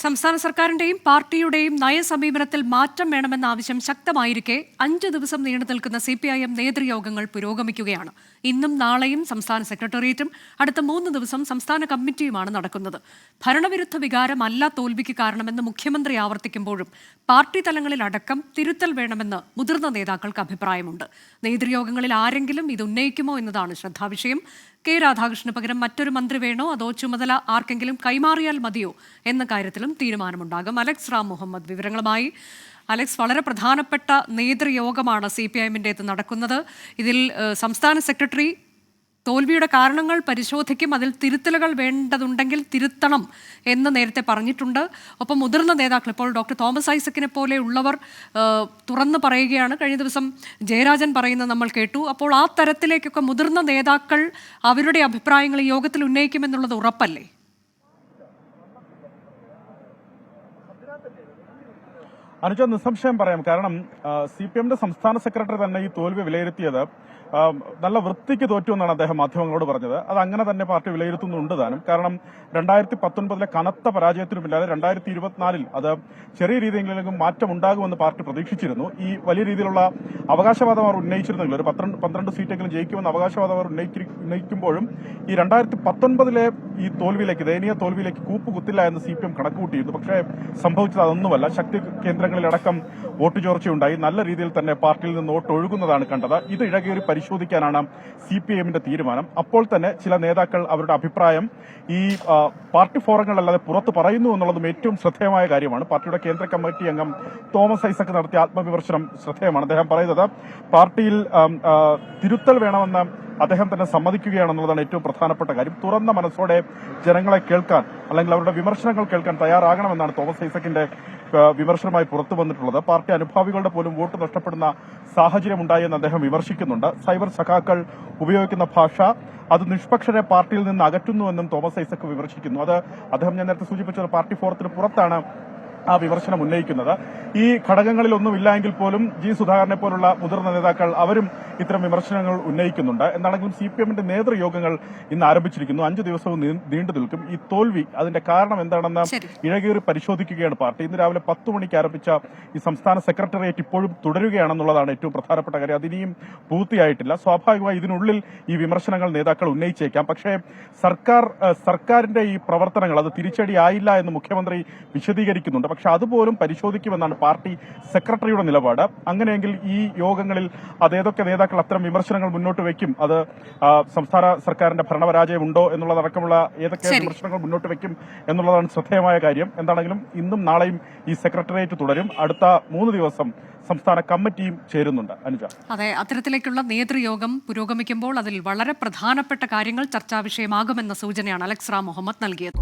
സംസ്ഥാന സർക്കാരിന്റെയും പാർട്ടിയുടെയും നയസമീപനത്തിൽ മാറ്റം വേണമെന്ന ആവശ്യം ശക്തമായിരിക്കെ 5 ദിവസം നീണ്ടു നിൽക്കുന്ന CPIM നേതൃയോഗങ്ങൾ പുരോഗമിക്കുകയാണ്. ഇന്നും നാളെയും സംസ്ഥാന സെക്രട്ടേറിയറ്റും അടുത്ത 3 ദിവസം സംസ്ഥാന കമ്മിറ്റിയുമാണ് നടക്കുന്നത്. ഭരണവിരുദ്ധ വികാരമല്ല തോൽവിക്ക് കാരണമെന്ന് മുഖ്യമന്ത്രി ആവർത്തിക്കുമ്പോഴും പാർട്ടി തലങ്ങളിലടക്കം തിരുത്തൽ വേണമെന്ന് മുതിർന്ന നേതാക്കൾക്ക് അഭിപ്രായമുണ്ട്. നേതൃയോഗങ്ങളിൽ ആരെങ്കിലും ഇത് ഉന്നയിക്കുമോ എന്നതാണ് ശ്രദ്ധാവിഷയം. കെ രാധാകൃഷ്ണന് പകരം മറ്റൊരു മന്ത്രി വേണോ അതോ ചുമതല ആർക്കെങ്കിലും കൈമാറിയാൽ മതിയോ എന്ന കാര്യത്തിലും തീരുമാനമുണ്ടാകും. അലക്സ് റാം മുഹമ്മദ് വിവരങ്ങളുമായി. അലക്സ്, വളരെ പ്രധാനപ്പെട്ട നേതൃയോഗമാണ് CPIMൻ്റേത് നടക്കുന്നത്. ഇതിൽ സംസ്ഥാന സെക്രട്ടറി തോൽവിയുടെ കാരണങ്ങൾ പരിശോധിക്കും, അതിൽ തിരുത്തലുകൾ വേണ്ടതുണ്ടെങ്കിൽ തിരുത്തണം എന്ന് നേരത്തെ പറഞ്ഞിട്ടുണ്ട്. ഒപ്പം മുതിർന്ന നേതാക്കൾ, ഇപ്പോൾ ഡോക്ടർ തോമസ് ഐസക്കിനെ പോലെയുള്ളവർ തുറന്നു പറയുകയാണ്. കഴിഞ്ഞ ദിവസം ജയരാജൻ പറയുന്നത് നമ്മൾ കേട്ടു. അപ്പോൾ ആ തരത്തിലേക്കൊക്കെ മുതിർന്ന നേതാക്കൾ അവരുടെ അഭിപ്രായങ്ങൾ ഈ യോഗത്തിൽ ഉന്നയിക്കുമെന്നുള്ളത് ഉറപ്പല്ലേ? അനുജ, നിസ്സംശയം പറയാം. കാരണം CPIMന്റെ സംസ്ഥാന സെക്രട്ടറി തന്നെ ഈ തോൽവി വിലയിരുത്തിയത് നല്ല വൃത്തിക്ക് തോറ്റു എന്നാണ് അദ്ദേഹം മാധ്യമങ്ങളോട് പറഞ്ഞത്. അത് അങ്ങനെ തന്നെ പാർട്ടി വിലയിരുത്തുന്നുണ്ട് താനും. കാരണം 2019 കനത്ത പരാജയത്തിനു പിന്നാലെ 2024 അത് ചെറിയ രീതിയിലെങ്കിലും മാറ്റം ഉണ്ടാകുമെന്ന് പാർട്ടി പ്രതീക്ഷിച്ചിരുന്നു. ഈ വലിയ രീതിയിലുള്ള അവകാശവാദം അവർ ഉന്നയിച്ചിരുന്നെങ്കിൽ ഒരു 12 സീറ്റെങ്കിലും ജയിക്കുമെന്ന് അവകാശവാദം അവർ ഉന്നയിക്കുമ്പോഴും ഈ 2019 ഈ തോൽവിയിലേക്ക്, ദയനീയ തോൽവിയിലേക്ക് കൂപ്പുകുത്തില്ല എന്ന് CPIM കണക്കുകൂട്ടിയിരുന്നു. പക്ഷേ സംഭവിച്ചത് അതൊന്നുമല്ല. ശക്തി കേന്ദ്രങ്ങളിലടക്കം വോട്ട് ചോർച്ചയുണ്ടായി. നല്ല രീതിയിൽ തന്നെ പാർട്ടിയിൽ നിന്ന് വോട്ട് ഒഴുകുന്നതാണ് കണ്ടത്. ഇത് ഇഴകേറി പരിശോധിക്കാനാണ് CPIMന്റെ തീരുമാനം. അപ്പോൾ തന്നെ ചില നേതാക്കൾ അവരുടെ അഭിപ്രായം ഈ പാർട്ടി ഫോറങ്ങളിലല്ലാതെ പുറത്ത് പറയുന്നു എന്നുള്ളതും ഏറ്റവും ശ്രദ്ധേയമായ കാര്യമാണ്. പാർട്ടിയുടെ കേന്ദ്ര കമ്മിറ്റി അംഗം തോമസ് ഐസക് നടത്തിയ ആത്മവിമർശനം ശ്രദ്ധേയമാണ്. അദ്ദേഹം പറയുന്നത് പാർട്ടിയിൽ തിരുത്തൽ വേണമെന്ന് അദ്ദേഹം തന്നെ സമ്മതിക്കുകയാണെന്നുള്ളതാണ് ഏറ്റവും പ്രധാനപ്പെട്ട കാര്യം. തുറന്ന മനസ്സോടെ ജനങ്ങളെ കേൾക്കാൻ, അല്ലെങ്കിൽ അവരുടെ വിമർശനങ്ങൾ കേൾക്കാൻ തയ്യാറാകണമെന്നാണ് തോമസ് ഐസക്കിന്റെ വിമർശനമായി പുറത്തു വന്നിട്ടുള്ളത്. പാർട്ടി അനുഭാവികളുടെ പോലും വോട്ട് നഷ്ടപ്പെടുന്ന സാഹചര്യം ഉണ്ടായെന്ന് അദ്ദേഹം വിമർശിക്കുന്നുണ്ട്. സൈബർ സഖാക്കൾ ഉപയോഗിക്കുന്ന ഭാഷ അത് നിഷ്പക്ഷരെ പാർട്ടിയിൽ നിന്ന് അകറ്റുന്നുവെന്നും തോമസ് ഐസക് വിമർശിക്കുന്നു. അത് അദ്ദേഹം ഞാൻ നേരത്തെ സൂചിപ്പിച്ചത് പാർട്ടി ഫോറത്തിന് പുറത്താണ് ആ വിമർശനം ഉന്നയിക്കുന്നത്. ഈ ഘടകങ്ങളിലൊന്നും ഇല്ലായെങ്കിൽ പോലും ജി സുധാകരനെ പോലുള്ള മുതിർന്ന നേതാക്കൾ അവരും ഇത്തരം വിമർശനങ്ങൾ ഉന്നയിക്കുന്നുണ്ട്. എന്താണെങ്കിലും CPIMന്റെ നേതൃയോഗങ്ങൾ ഇന്ന് ആരംഭിച്ചിരിക്കുന്നു. 5 ദിവസവും നീണ്ടു നിൽക്കും. ഈ തോൽവി, അതിന്റെ കാരണം എന്താണെന്ന് ഇഴകേറി പരിശോധിക്കുകയാണ് പാർട്ടി. ഇന്ന് രാവിലെ 10 മണിക്ക് ആരംഭിച്ച ഈ സംസ്ഥാന സെക്രട്ടേറിയറ്റ് ഇപ്പോഴും തുടരുകയാണെന്നുള്ളതാണ് ഏറ്റവും പ്രധാനപ്പെട്ട കാര്യം. അതിനിയും പൂർത്തിയായിട്ടില്ല. സ്വാഭാവികമായി ഇതിനുള്ളിൽ ഈ വിമർശനങ്ങൾ നേതാക്കൾ ഉന്നയിച്ചേക്കാം. പക്ഷേ സർക്കാരിന്റെ ഈ പ്രവർത്തനങ്ങൾ അത് തിരിച്ചടിയായില്ല എന്ന് മുഖ്യമന്ത്രി വിശദീകരിക്കുന്നുണ്ട്. പക്ഷെ അതുപോലും പരിശോധിക്കുമെന്നാണ് പാർട്ടി സെക്രട്ടറിയുടെ നിലപാട്. അങ്ങനെയെങ്കിൽ ഈ യോഗങ്ങളിൽ അതേതൊക്കെ നേതാക്കൾ അത്തരം വിമർശനങ്ങൾ മുന്നോട്ട് വയ്ക്കും, അത് സംസ്ഥാന സർക്കാരിന്റെ ഭരണപരാജയമുണ്ടോ എന്നുള്ളതടക്കമുള്ള ഏതൊക്കെ വിമർശനങ്ങൾ മുന്നോട്ട് വയ്ക്കും എന്നുള്ളതാണ് ശ്രദ്ധേയമായ കാര്യം. എന്താണെങ്കിലും ഇന്നും നാളെയും ഈ സെക്രട്ടേറിയറ്റ് തുടരും. അടുത്ത 3 ദിവസം സംസ്ഥാന കമ്മിറ്റിയും ചേരുന്നുണ്ട്. അനുജ, അതെ, അത്തരത്തിലേക്കുള്ള നേതൃയോഗം പുരോഗമിക്കുമ്പോൾ അതിൽ വളരെ പ്രധാനപ്പെട്ട കാര്യങ്ങൾ ചർച്ചാ വിഷയമാകുമെന്ന സൂചനയാണ് അലക്സ് റാം മുഹമ്മദ് നൽകിയത്.